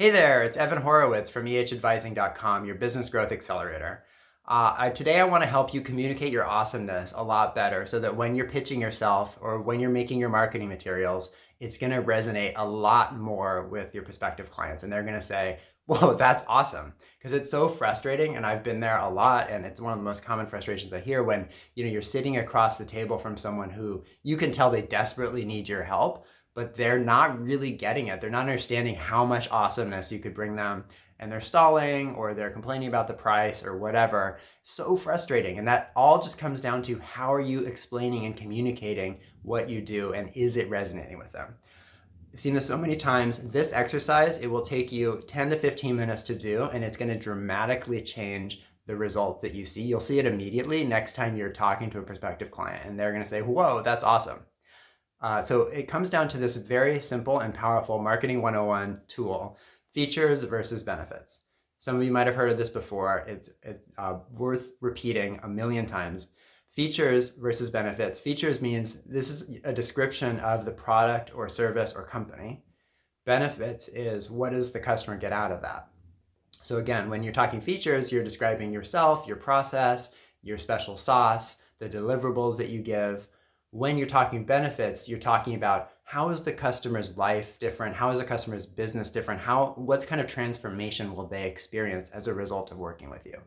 Hey there, it's Evan Horowitz from ehadvising.com, your business growth accelerator. Today I want to help you communicate your awesomeness a lot better so that when you're pitching yourself or when you're making your marketing materials, it's going to resonate a lot more with your prospective clients. And they're going to say, whoa, that's awesome. Because it's so frustrating, and I've been there a lot, and it's one of the most common frustrations I hear when you're sitting across the table from someone who you can tell they desperately need your help, but they're not really getting it. They're not understanding how much awesomeness you could bring them, and they're stalling or they're complaining about the price or whatever. So frustrating. And that all just comes down to how are you explaining and communicating what you do, and is it resonating with them? I've seen this so many times. This exercise, it will take you 10 to 15 minutes to do, and it's going to dramatically change the results that you see. You'll see it immediately next time you're talking to a prospective client, and they're going to say, whoa, that's awesome. So it comes down to this very simple and powerful Marketing 101 tool, features versus benefits. Some of you might have heard of this before. It's worth repeating a million times. Features versus benefits. Features means this is a description of the product or service or company. Benefits is what does the customer get out of that? So again, when you're talking features, you're describing yourself, your process, your special sauce, the deliverables that you give. When you're talking benefits, you're talking about how is the customer's life different? How is the customer's business different? What kind of transformation will they experience as a result of working with you?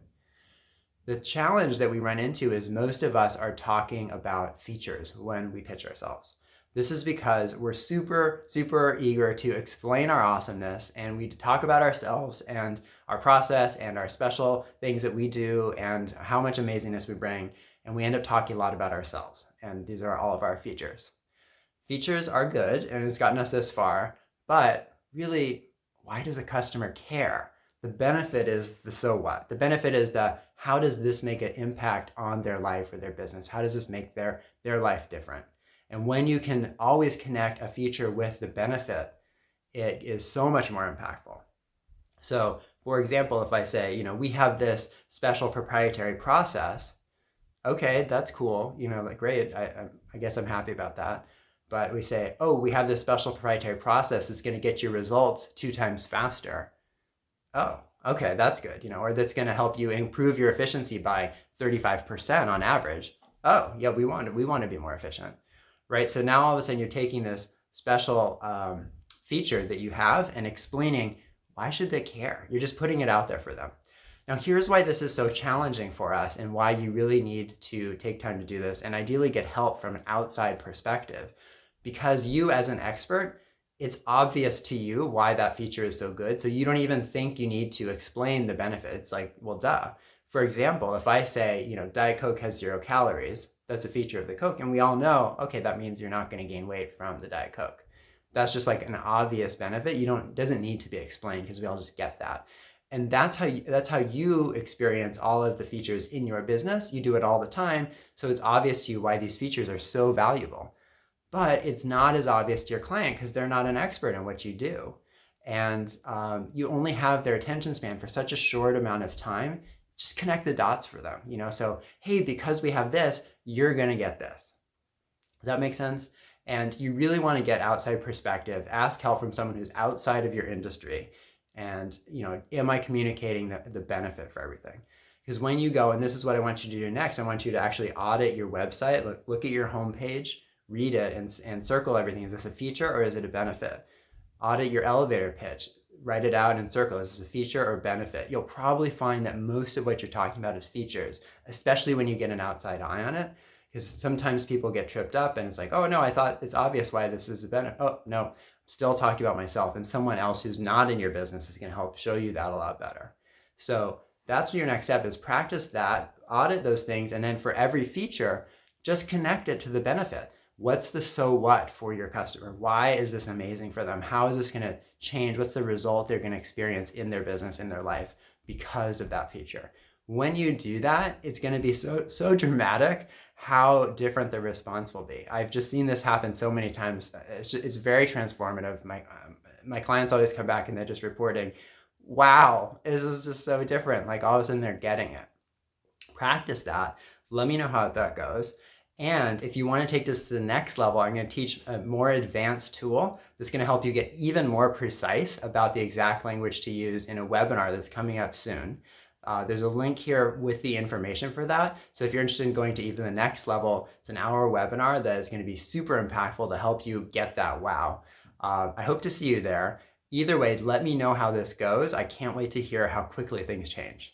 The challenge that we run into is most of us are talking about features when we pitch ourselves. This is because we're super, super eager to explain our awesomeness, and we talk about ourselves and our process and our special things that we do and how much amazingness we bring. And we end up talking a lot about ourselves. And these are all of our features. Features are good, and it's gotten us this far, but really, why does the customer care? The benefit is the so what. The benefit is the how does this make an impact on their life or their business? How does this make their life different? And when you can always connect a feature with the benefit, it is so much more impactful. So, for example, if I say, we have this special proprietary process, okay, that's cool, like great, I guess I'm happy about that. But we say, oh, we have this special proprietary process that's going to get your results 2 times faster. Oh, okay, that's good, or that's going to help you improve your efficiency by 35% on average. Oh, yeah, we want to be more efficient, right? So now all of a sudden you're taking this special feature that you have and explaining why should they care? You're just putting it out there for them. Now, here's why this is so challenging for us and why you really need to take time to do this and ideally get help from an outside perspective. Because you as an expert, it's obvious to you why that feature is so good. So you don't even think you need to explain the benefit. It's like, well, duh. For example, if I say, Diet Coke has 0 calories, that's a feature of the Coke. And we all know, okay, that means you're not going to gain weight from the Diet Coke. That's just like an obvious benefit. It doesn't need to be explained because we all just get that. And that's how you experience all of the features in your business. You do it all the time. So it's obvious to you why these features are so valuable. But it's not as obvious to your client because they're not an expert in what you do. And you only have their attention span for such a short amount of time. Just connect the dots for them. So, hey, because we have this, you're going to get this. Does that make sense? And you really want to get outside perspective. Ask help from someone who's outside of your industry. And, am I communicating the benefit for everything? Because when you go, and this is what I want you to do next, I want you to actually audit your website, look at your homepage, read it, and circle everything. Is this a feature or is it a benefit? Audit your elevator pitch, write it out and circle. Is this a feature or benefit? You'll probably find that most of what you're talking about is features, especially when you get an outside eye on it. Because sometimes people get tripped up and it's like, oh no, I thought it's obvious why this is a benefit. Oh no, still talking about myself, and someone else who's not in your business is going to help show you that a lot better. So that's your next step, is practice that, audit those things, and then for every feature, just connect it to the benefit. What's the so what for your customer? Why is this amazing for them? How is this going to change? What's the result they're going to experience in their business, in their life because of that feature? When you do that, it's going to be so dramatic how different the response will be. I've just seen this happen so many times. It's very transformative. My clients always come back and they're just reporting, wow, this is just so different. Like all of a sudden they're getting it. Practice that. Let me know how that goes. And if you want to take this to the next level, I'm going to teach a more advanced tool that's going to help you get even more precise about the exact language to use in a webinar that's coming up soon. There's a link here with the information for that. So if you're interested in going to even the next level, it's an hour webinar that is going to be super impactful to help you get that wow. I hope to see you there. Either way, let me know how this goes. I can't wait to hear how quickly things change.